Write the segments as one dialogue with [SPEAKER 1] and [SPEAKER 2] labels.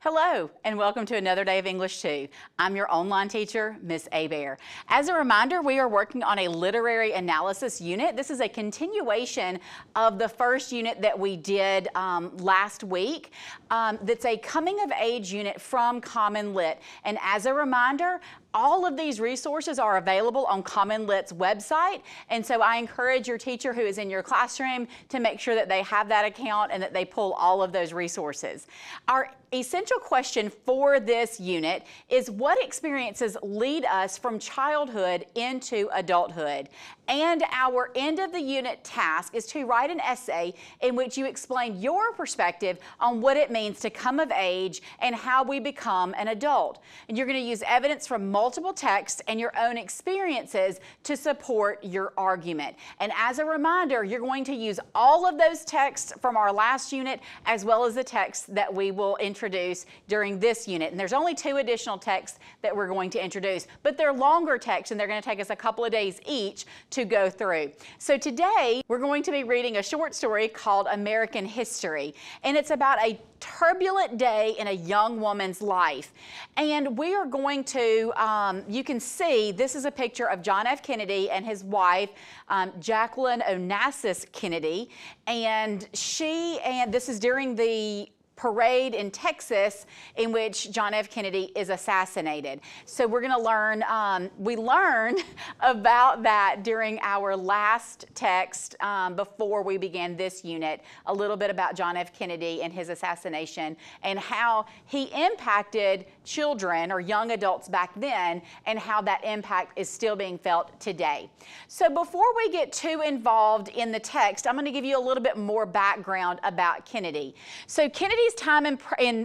[SPEAKER 1] Hello, and welcome to another day of English 2. I'm your online teacher, Miss Abear. As a reminder, we are working on a literary analysis unit. This is a continuation of the first unit that we did last week. That's a coming of age unit from Common Lit. And as a reminder, all of these resources are available on Common Lit's website, and so I encourage your teacher who is in your classroom to make sure that they have that account and that they pull all of those resources. Our essential question for this unit is, what experiences lead us from childhood into adulthood? And our end of the unit task is to write an essay in which you explain your perspective on what it means to come of age and how we become an adult. And you're going to use evidence from multiple texts and your own experiences to support your argument. And as a reminder, you're going to use all of those texts from our last unit as well as the texts that we will introduce during this unit. And there's only 2 additional texts that we're going to introduce, but they're longer texts and they're going to take us a couple of days each to go through. So today we're going to be reading a short story called American History, and it's about a turbulent day in a young woman's life. And we are going to, you can see this is a picture of John F. Kennedy and his wife, Jacqueline Onassis Kennedy, and this is during the parade in Texas in which John F. Kennedy is assassinated. So we're going to learn, we learned about that during our last text before we began this unit, a little bit about John F. Kennedy and his assassination and how he impacted children or young adults back then and how that impact is still being felt today. So before we get too involved in the text, I'm going to give you a little bit more background about Kennedy. So Kennedy's time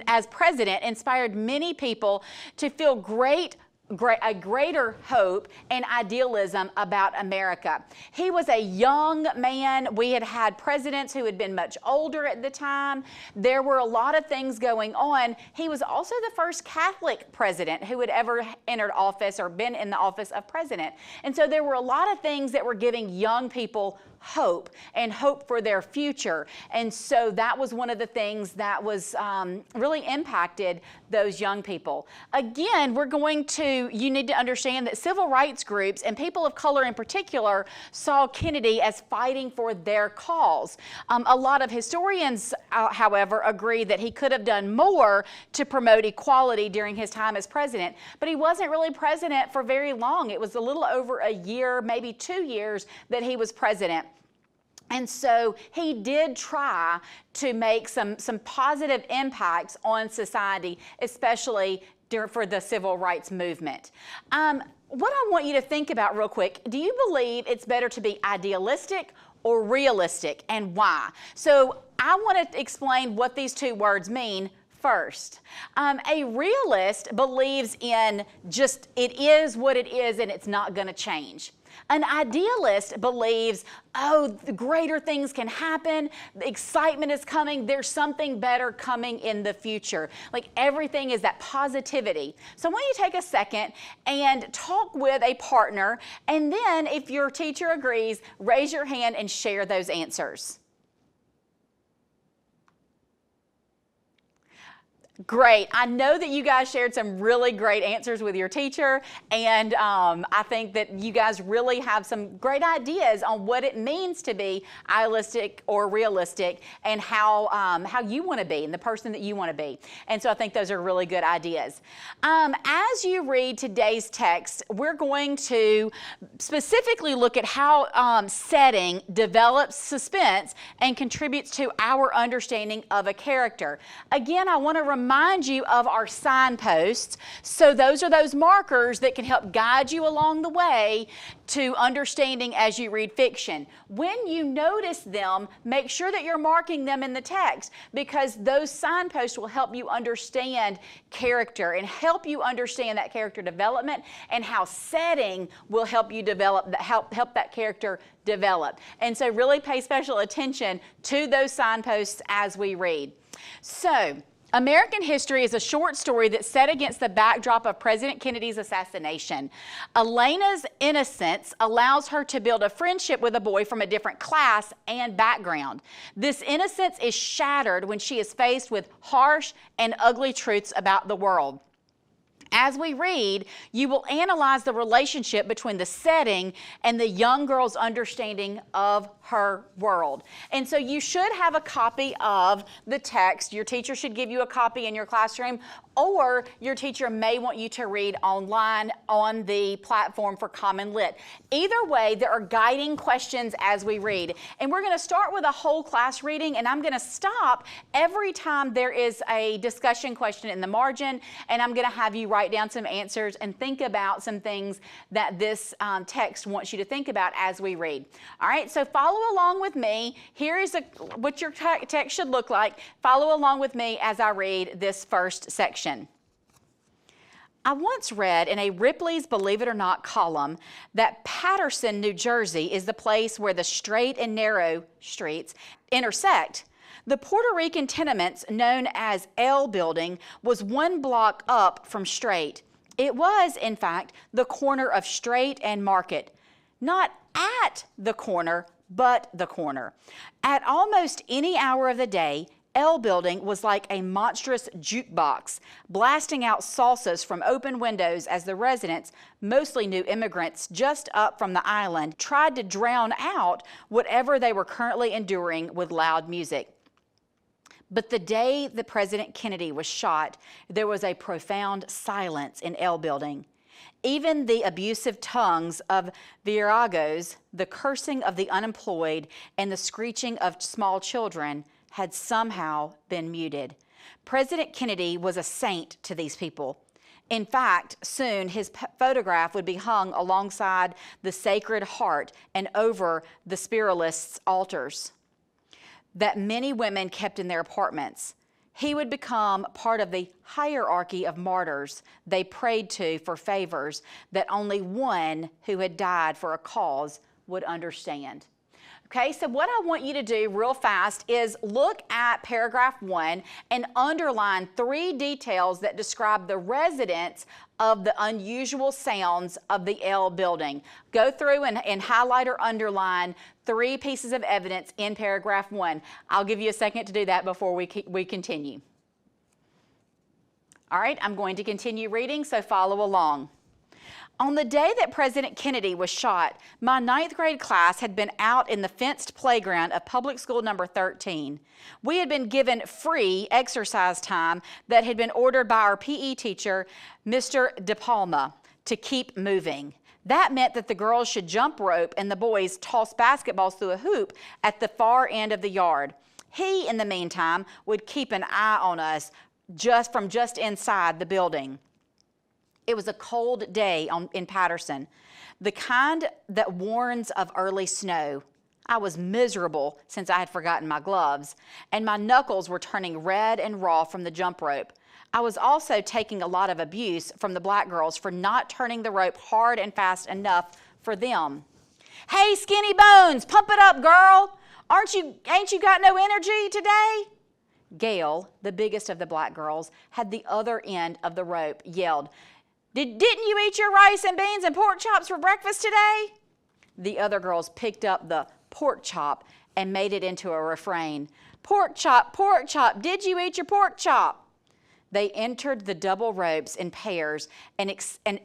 [SPEAKER 1] as president inspired many people to feel a greater hope and idealism about America. He was a young man. We had had presidents who had been much older at the time. There were a lot of things going on. He was also the first Catholic president who had ever entered office or been in the office of president. And so there were a lot of things that were giving young people hope and hope for their future. And so that was one of the things that was really impacted those young people. Again, you need to understand that civil rights groups and people of color in particular saw Kennedy as fighting for their cause. A lot of historians, however, agree that he could have done more to promote equality during his time as president, but he wasn't really president for very long. It was a little over a year, maybe 2 years that he was president. And so he did try to make some positive impacts on society, especially for the civil rights movement. What I want you to think about real quick, do you believe it's better to be idealistic or realistic, and why? So I want to explain what these 2 words mean first. A realist believes in just it is what it is and it's not going to change. An idealist believes, oh, the greater things can happen, the excitement is coming, there's something better coming in the future. Like everything is that positivity. So I want you to take a second and talk with a partner, and then if your teacher agrees, raise your hand and share those answers. Great. I know that you guys shared some really great answers with your teacher, and I think that you guys really have some great ideas on what it means to be idealistic or realistic and how you want to be and the person that you want to be. And so I think those are really good ideas. As you read today's text, we're going to specifically look at how setting develops suspense and contributes to our understanding of a character. Again, I want to remind you of our signposts. So those are those markers that can help guide you along the way to understanding as you read fiction. When you notice them, make sure that you're marking them in the text, because those signposts will help you understand character and help you understand that character development, and how setting will help you develop, help that character develop. And so really pay special attention to those signposts as we read. So American History is a short story that's set against the backdrop of President Kennedy's assassination. Elena's innocence allows her to build a friendship with a boy from a different class and background. This innocence is shattered when she is faced with harsh and ugly truths about the world. As we read, you will analyze the relationship between the setting and the young girl's understanding of her world. And so you should have a copy of the text. Your teacher should give you a copy in your classroom, or your teacher may want you to read online on the platform for Common Lit. Either way, there are guiding questions as we read. And we're going to start with a whole class reading, and I'm going to stop every time there is a discussion question in the margin, and I'm going to have you write down some answers and think about some things that this text wants you to think about as we read. All right, so follow along with me. Here is what your text should look like. Follow along with me as I read this first section. I once read in a Ripley's Believe It or Not column that Paterson, New Jersey is the place where the straight and narrow streets intersect. The Puerto Rican tenements known as L Building was 1 block up from Straight. It was, in fact, the corner of Straight and Market. Not at the corner, but the corner. At almost any hour of the day, L Building was like a monstrous jukebox, blasting out salsas from open windows as the residents, mostly new immigrants just up from the island, tried to drown out whatever they were currently enduring with loud music. But the day that President Kennedy was shot, there was a profound silence in L Building. Even the abusive tongues of viragos, the cursing of the unemployed, and the screeching of small children had somehow been muted. President Kennedy was a saint to these people. In fact, soon his photograph would be hung alongside the Sacred Heart and over the spiritualists' altars that many women kept in their apartments. He would become part of the hierarchy of martyrs they prayed to for favors that only one who had died for a cause would understand. Okay, so what I want you to do real fast is look at paragraph 1 and underline 3 details that describe the residents of the unusual sounds of the L Building. Go through and highlight or underline 3 pieces of evidence in paragraph 1. I'll give you a second to do that before we continue. All right, I'm going to continue reading, so follow along. On the day that President Kennedy was shot, my 9th grade class had been out in the fenced playground of public school number 13. We had been given free exercise time that had been ordered by our PE teacher, Mr. DePalma, to keep moving. That meant that the girls should jump rope and the boys toss basketballs through a hoop at the far end of the yard. He, in the meantime, would keep an eye on us just inside the building. It was a cold day in Paterson, the kind that warns of early snow. I was miserable since I had forgotten my gloves, and my knuckles were turning red and raw from the jump rope. I was also taking a lot of abuse from the black girls for not turning the rope hard and fast enough for them. Hey, skinny bones, pump it up, girl. Ain't you got no energy today? Gail, the biggest of the black girls, had the other end of the rope, yelled, Didn't you eat your rice and beans and pork chops for breakfast today? The other girls picked up the pork chop and made it into a refrain. Pork chop, did you eat your pork chop? They entered the double ropes in pairs and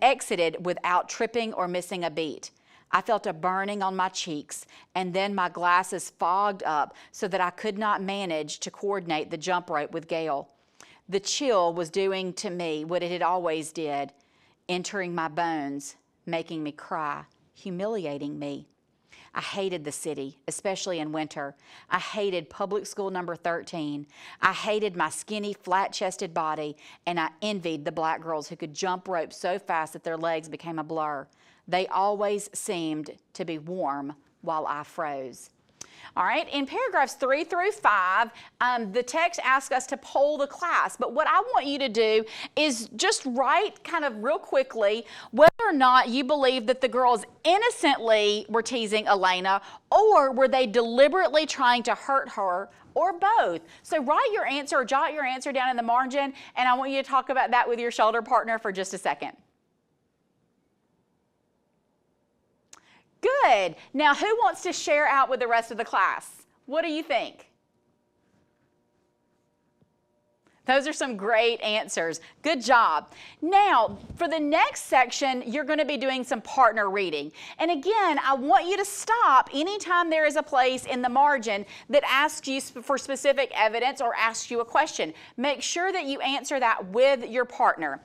[SPEAKER 1] exited without tripping or missing a beat. I felt a burning on my cheeks, and then my glasses fogged up so that I could not manage to coordinate the jump rope with Gail. The chill was doing to me what it had always did, entering my bones, making me cry, humiliating me. I hated the city, especially in winter. I hated public school number 13. I hated my skinny, flat-chested body, and I envied the black girls who could jump rope so fast that their legs became a blur. They always seemed to be warm while I froze. All right, in paragraphs 3 through 5, the text asks us to poll the class, but what I want you to do is just write kind of real quickly whether or not you believe that the girls innocently were teasing Elena, or were they deliberately trying to hurt her, or both. So write your answer or jot your answer down in the margin, and I want you to talk about that with your shoulder partner for just a second. Good. Now, who wants to share out with the rest of the class? What do you think? Those are some great answers. Good job. Now, for the next section, you're going to be doing some partner reading. And again, I want you to stop anytime there is a place in the margin that asks you for specific evidence or asks you a question. Make sure that you answer that with your partner.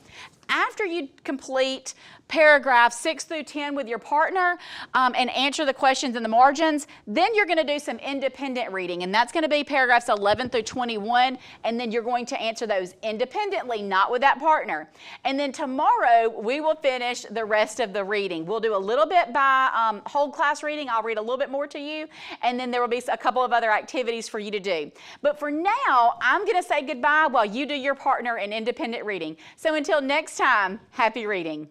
[SPEAKER 1] After you complete paragraphs 6 through 10 with your partner and answer the questions in the margins, then you're going to do some independent reading, and that's going to be paragraphs 11 through 21, and then you're going to answer those independently, not with that partner. And then tomorrow, we will finish the rest of the reading. We'll do a little bit by whole class reading. I'll read a little bit more to you, and then there will be a couple of other activities for you to do. But for now, I'm going to say goodbye while you do your partner and independent reading. So until next time, happy reading.